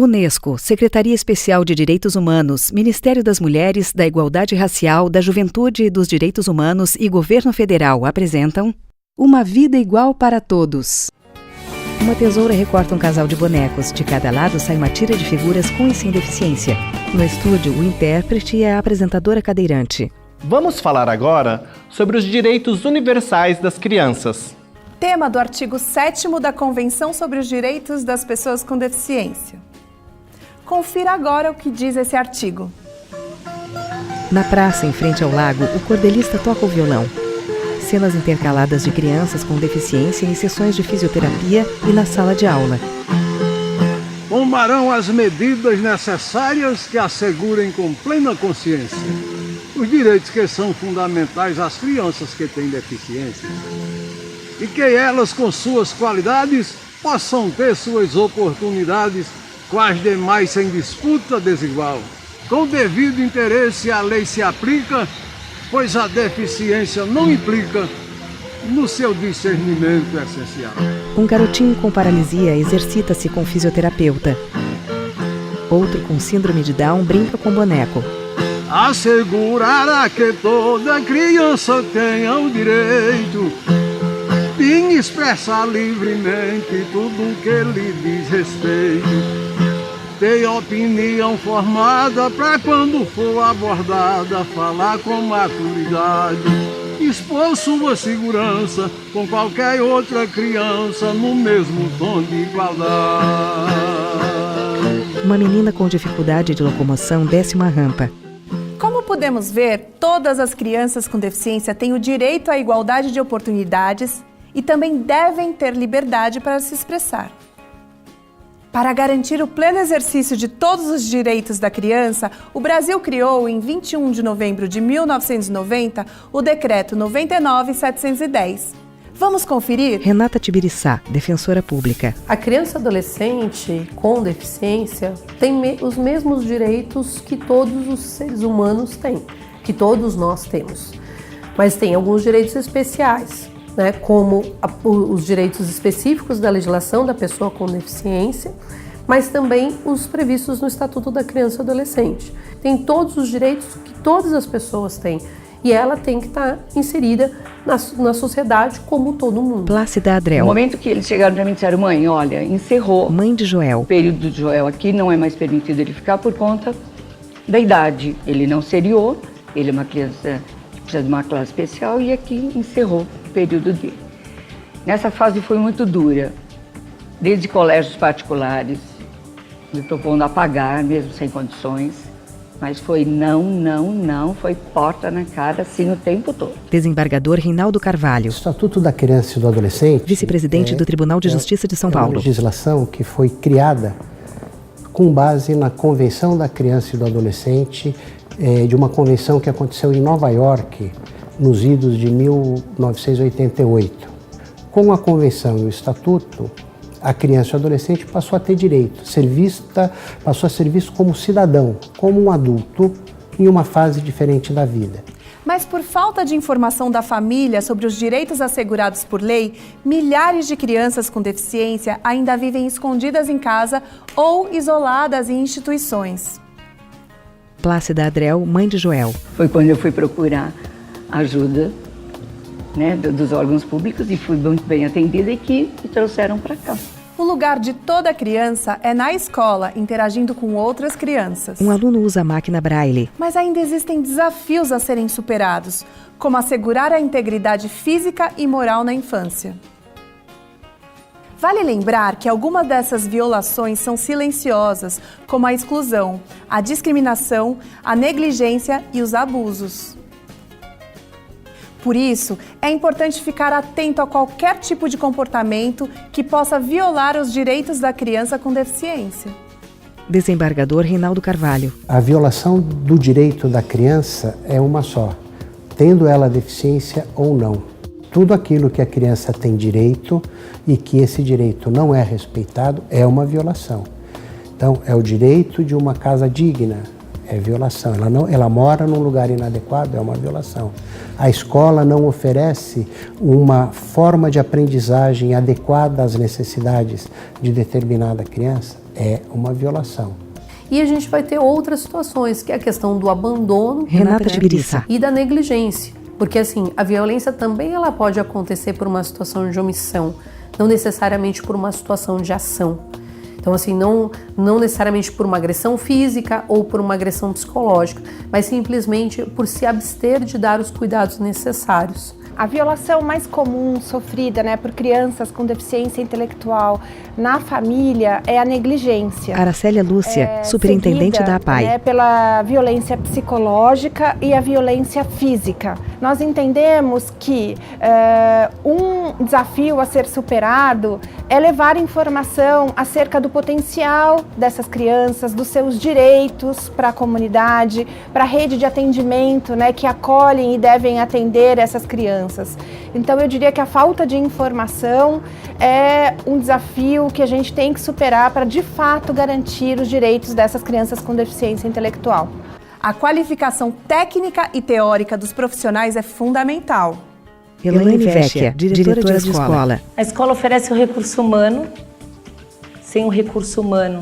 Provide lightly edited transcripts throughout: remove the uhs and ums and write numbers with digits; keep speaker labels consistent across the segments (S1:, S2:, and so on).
S1: Unesco, Secretaria Especial de Direitos Humanos, Ministério das Mulheres, da Igualdade Racial, da Juventude e dos Direitos Humanos e Governo Federal apresentam Uma Vida Igual para Todos. Uma tesoura recorta um casal de bonecos. De cada lado sai uma tira de figuras com e sem deficiência. No estúdio, o intérprete e a apresentadora cadeirante.
S2: Vamos falar agora sobre os direitos universais das crianças.
S3: Tema do artigo 7º da Convenção sobre os Direitos das Pessoas com Deficiência. Confira agora o que diz esse artigo.
S1: Na praça, em frente ao lago, o cordelista toca o violão. Cenas intercaladas de crianças com deficiência em sessões de fisioterapia e na sala de aula.
S4: Tomarão as medidas necessárias que assegurem com plena consciência os direitos que são fundamentais às crianças que têm deficiência e que elas, com suas qualidades, possam ter suas oportunidades com as demais sem disputa desigual. Com devido interesse a lei se aplica, pois a deficiência não implica no seu discernimento essencial.
S1: Um garotinho com paralisia exercita-se com fisioterapeuta. Outro com síndrome de Down brinca com boneco.
S4: Assegurará que toda criança tenha o direito de expressar livremente tudo o que lhe diz respeito. Ter opinião formada para quando for abordada, falar com maturidade. Expor sua segurança com qualquer outra criança no mesmo tom de igualdade.
S1: Uma menina com dificuldade de locomoção desce uma rampa.
S3: Como podemos ver, todas as crianças com deficiência têm o direito à igualdade de oportunidades e também devem ter liberdade para se expressar. Para garantir o pleno exercício de todos os direitos da criança, o Brasil criou, em 21 de novembro de 1990, o Decreto 99.710. Vamos conferir?
S1: Renata Tibiriçá, defensora pública.
S5: A criança e adolescente com deficiência tem os mesmos direitos que todos os seres humanos têm, que todos nós temos. Mas tem alguns direitos especiais, como os direitos específicos da legislação da pessoa com deficiência, mas também os previstos no Estatuto da Criança e Adolescente. Tem todos os direitos que todas as pessoas têm e ela tem que estar inserida na sociedade como todo mundo.
S1: Plácida Adrel.
S6: No momento que eles chegaram para mim e disseram: mãe, olha, encerrou.
S1: Mãe de Joel.
S6: O período de Joel aqui não é mais permitido ele ficar por conta da idade. Ele não seriou, ele é uma criança que precisa de uma classe especial e aqui encerrou o período dele. Nessa fase foi muito dura, desde colégios particulares, me propondo a pagar, mesmo sem condições, mas foi não, foi porta na cara, assim, o tempo todo.
S1: Desembargador Reinaldo Carvalho.
S7: O Estatuto da Criança e do Adolescente...
S1: Vice-presidente do Tribunal de Justiça de São Paulo.
S7: É uma legislação que foi criada com base na Convenção da Criança e do Adolescente, de uma convenção que aconteceu em Nova York, nos idos de 1988. Com a convenção e o estatuto, a criança e o adolescente passou a ter direito, passou a ser visto como cidadão, como um adulto, em uma fase diferente da vida.
S3: Mas por falta de informação da família sobre os direitos assegurados por lei, milhares de crianças com deficiência ainda vivem escondidas em casa ou isoladas em instituições.
S1: Plácida Adrel, mãe de Joel.
S6: Foi quando eu fui procurar ajuda, dos órgãos públicos e fui muito bem atendida e que me trouxeram para cá.
S3: O lugar de toda criança é na escola, interagindo com outras crianças.
S1: Um aluno usa a máquina Braille.
S3: Mas ainda existem desafios a serem superados, como assegurar a integridade física e moral na infância. Vale lembrar que algumas dessas violações são silenciosas, como a exclusão, a discriminação, a negligência e os abusos. Por isso, é importante ficar atento a qualquer tipo de comportamento que possa violar os direitos da criança com deficiência.
S1: Desembargador Reinaldo Carvalho.
S7: A violação do direito da criança é uma só, tendo ela deficiência ou não. Tudo aquilo que a criança tem direito e que esse direito não é respeitado é uma violação. Então, é o direito de uma casa digna, é violação. Ela mora num lugar inadequado, é uma violação. A escola não oferece uma forma de aprendizagem adequada às necessidades de determinada criança, é uma violação.
S5: E a gente vai ter outras situações, que é a questão do abandono,
S1: Renata Tibiriçá.
S5: e da negligência. Porque assim, a violência também ela pode acontecer por uma situação de omissão, não necessariamente por uma situação de ação. Então assim, não necessariamente por uma agressão física ou por uma agressão psicológica, mas simplesmente por se abster de dar os cuidados necessários.
S8: A violação mais comum sofrida, por crianças com deficiência intelectual na família é a negligência.
S1: Aracélia Lúcia, superintendente
S8: seguida,
S1: da APAI.
S8: Pela violência psicológica e a violência física. Nós entendemos que um desafio a ser superado é levar informação acerca do potencial dessas crianças, dos seus direitos para a comunidade, para a rede de atendimento, que acolhem e devem atender essas crianças. Então eu diria que a falta de informação é um desafio que a gente tem que superar para de fato garantir os direitos dessas crianças com deficiência intelectual.
S3: A qualificação técnica e teórica dos profissionais é fundamental.
S1: Elaine Vecchia, diretora de escola.
S9: A escola oferece o recurso humano. Sem o recurso humano,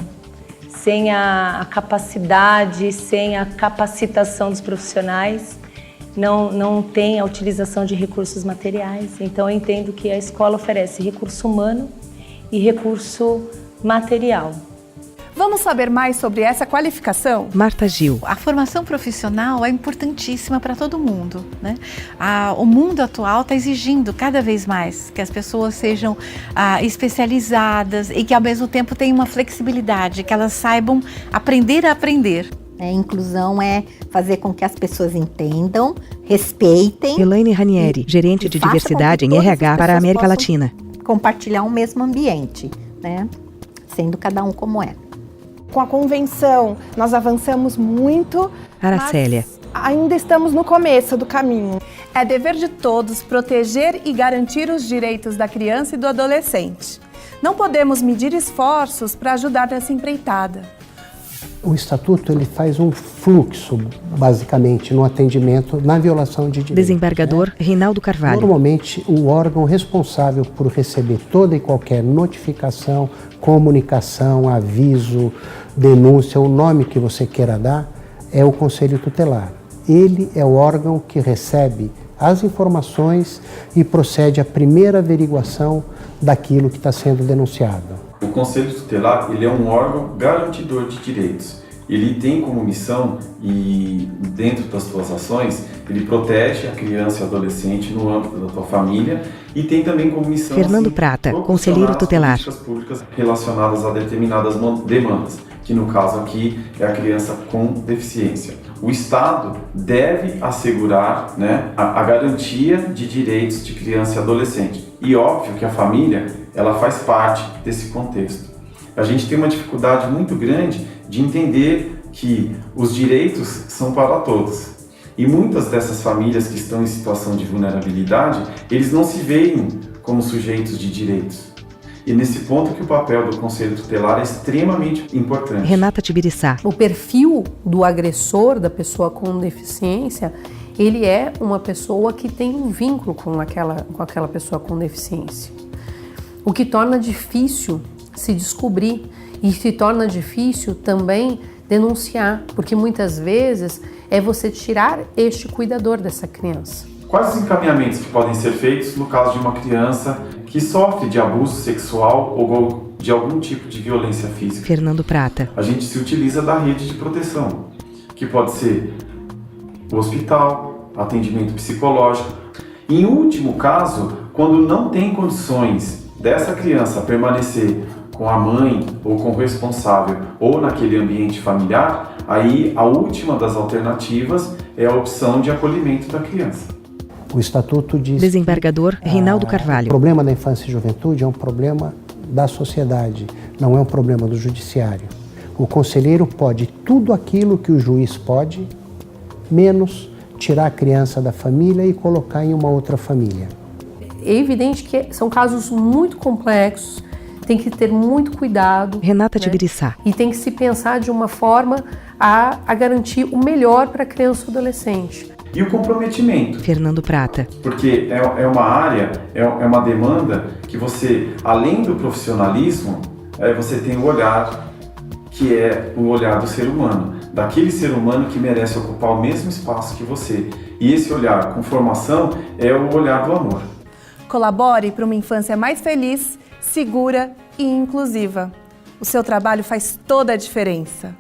S9: sem a capacidade, sem a capacitação dos profissionais, não tem a utilização de recursos materiais. Então eu entendo que a escola oferece recurso humano e recurso material.
S3: Vamos saber mais sobre essa qualificação?
S1: Marta Gil.
S10: A formação profissional é importantíssima para todo mundo, né? O mundo atual está exigindo cada vez mais que as pessoas sejam especializadas e que ao mesmo tempo tenham uma flexibilidade, que elas saibam aprender a aprender.
S11: Inclusão é fazer com que as pessoas entendam, respeitem.
S1: Elaine Ranieri, gerente de diversidade em RH para a América Latina.
S11: Compartilhar um mesmo ambiente, sendo cada um como é.
S8: Com a convenção, nós avançamos muito,
S1: Aracélia.
S8: mas ainda estamos no começo do caminho.
S3: É dever de todos proteger e garantir os direitos da criança e do adolescente. Não podemos medir esforços para ajudar nessa empreitada.
S7: O Estatuto ele faz um fluxo, basicamente, no atendimento na violação de direitos.
S1: Desembargador Reinaldo Carvalho.
S7: Normalmente, o órgão responsável por receber toda e qualquer notificação, comunicação, aviso, denúncia, o nome que você queira dar, é o Conselho Tutelar. Ele é o órgão que recebe as informações e procede à primeira averiguação daquilo que está sendo denunciado.
S12: O Conselho Tutelar ele é um órgão garantidor de direitos. Ele tem como missão, e dentro das suas ações, ele protege a criança e o adolescente no âmbito da sua família e tem também como missão
S1: Fernando Prata, conselheiro tutelar.
S12: Políticas públicas relacionadas a determinadas demandas, que no caso aqui é a criança com deficiência. O Estado deve assegurar a garantia de direitos de criança e adolescente. E óbvio que a família ela faz parte desse contexto. A gente tem uma dificuldade muito grande de entender que os direitos são para todos. E muitas dessas famílias que estão em situação de vulnerabilidade, eles não se veem como sujeitos de direitos. E nesse ponto que o papel do Conselho Tutelar é extremamente importante.
S1: Renata Tibiriçá.
S5: O perfil do agressor, da pessoa com deficiência, ele é uma pessoa que tem um vínculo com aquela pessoa com deficiência. O que torna difícil se descobrir e se torna difícil também denunciar, porque muitas vezes é você tirar este cuidador dessa criança.
S12: Quais os encaminhamentos que podem ser feitos no caso de uma criança que sofre de abuso sexual ou de algum tipo de violência física?
S1: Fernando Prata.
S12: A gente se utiliza da rede de proteção, que pode ser o hospital, atendimento psicológico. Em último caso, quando não tem condições dessa criança permanecer com a mãe ou com o responsável ou naquele ambiente familiar, aí a última das alternativas é a opção de acolhimento da criança.
S7: O Estatuto diz
S1: Desembargador Reinaldo Carvalho.
S7: O problema da infância e juventude é um problema da sociedade, não é um problema do judiciário. O conselheiro pode tudo aquilo que o juiz pode, menos tirar a criança da família e colocar em uma outra família.
S5: É evidente que são casos muito complexos, tem que ter muito cuidado.
S1: Renata Tibiriçá.
S5: E tem que se pensar de uma forma a garantir o melhor para a criança e o adolescente.
S12: E o comprometimento.
S1: Fernando Prata.
S12: Porque é uma área, é uma demanda que você, além do profissionalismo, você tem o olhar, que é o olhar do ser humano, daquele ser humano que merece ocupar o mesmo espaço que você. E esse olhar com formação é o olhar do amor.
S3: Colabore para uma infância mais feliz, segura e inclusiva. O seu trabalho faz toda a diferença.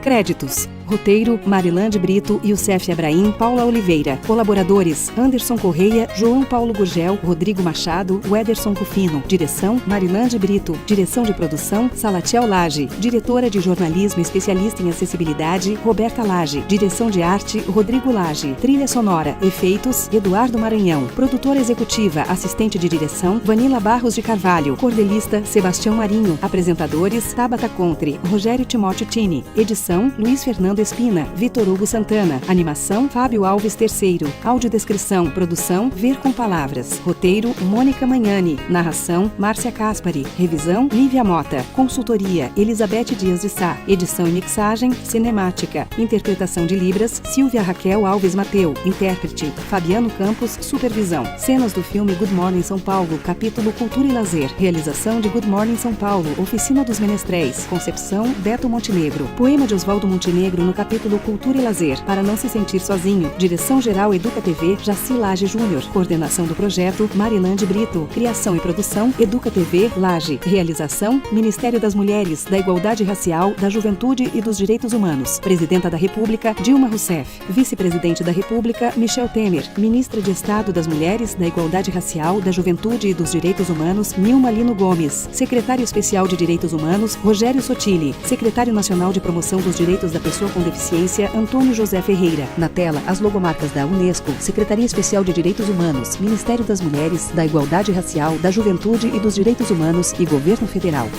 S1: Créditos: roteiro, Marilande Brito, Youssef Abrahim, Paula Oliveira. Colaboradores: Anderson Correia, João Paulo Gurgel, Rodrigo Machado, Wederson Rufino. Direção: Marilande Brito. Direção de produção: Salatiel Lage. Diretora de jornalismo especialista em acessibilidade, Roberta Lage. Direção de arte, Rodrigo Lage. Trilha sonora, efeitos, Eduardo Maranhão. Produtora executiva, assistente de direção, Vanila Barros de Carvalho. Cordelista, Sebastião Marinho. Apresentadores: Tabata Contre, Rogério Timóteo Tini. Edição: Luiz Fernando Espina, Vitor Hugo Santana. Animação: Fábio Alves III. Audiodescrição, produção: Ver com Palavras. Roteiro: Mônica Magnani. Narração: Márcia Caspari. Revisão: Lívia Mota. Consultoria: Elizabeth Dias de Sá. Edição e mixagem: Cinemática. Interpretação de Libras: Silvia Raquel Alves Mateu. Intérprete: Fabiano Campos. Supervisão: cenas do filme Good Morning São Paulo, capítulo Cultura e Lazer. Realização de Good Morning São Paulo, Oficina dos Menestréis. Concepção: Beto Montenegro. Poema de Oswaldo Montenegro no capítulo Cultura e Lazer. Para não se sentir sozinho. Direção-geral Educa TV, Jaci Lage Júnior. Coordenação do projeto, Marilande Brito. Criação e produção, Educa TV, Lage. Realização, Ministério das Mulheres, da Igualdade Racial, da Juventude e dos Direitos Humanos. Presidenta da República, Dilma Rousseff. Vice-presidente da República, Michel Temer. Ministra de Estado das Mulheres, da Igualdade Racial, da Juventude e dos Direitos Humanos, Nilma Lino Gomes. Secretário Especial de Direitos Humanos, Rogério Sotile. Secretário Nacional de Promoção dos Direitos da Pessoa com Deficiência, Antônio José Ferreira. Na tela, as logomarcas da Unesco, Secretaria Especial de Direitos Humanos, Ministério das Mulheres, da Igualdade Racial, da Juventude e dos Direitos Humanos e Governo Federal.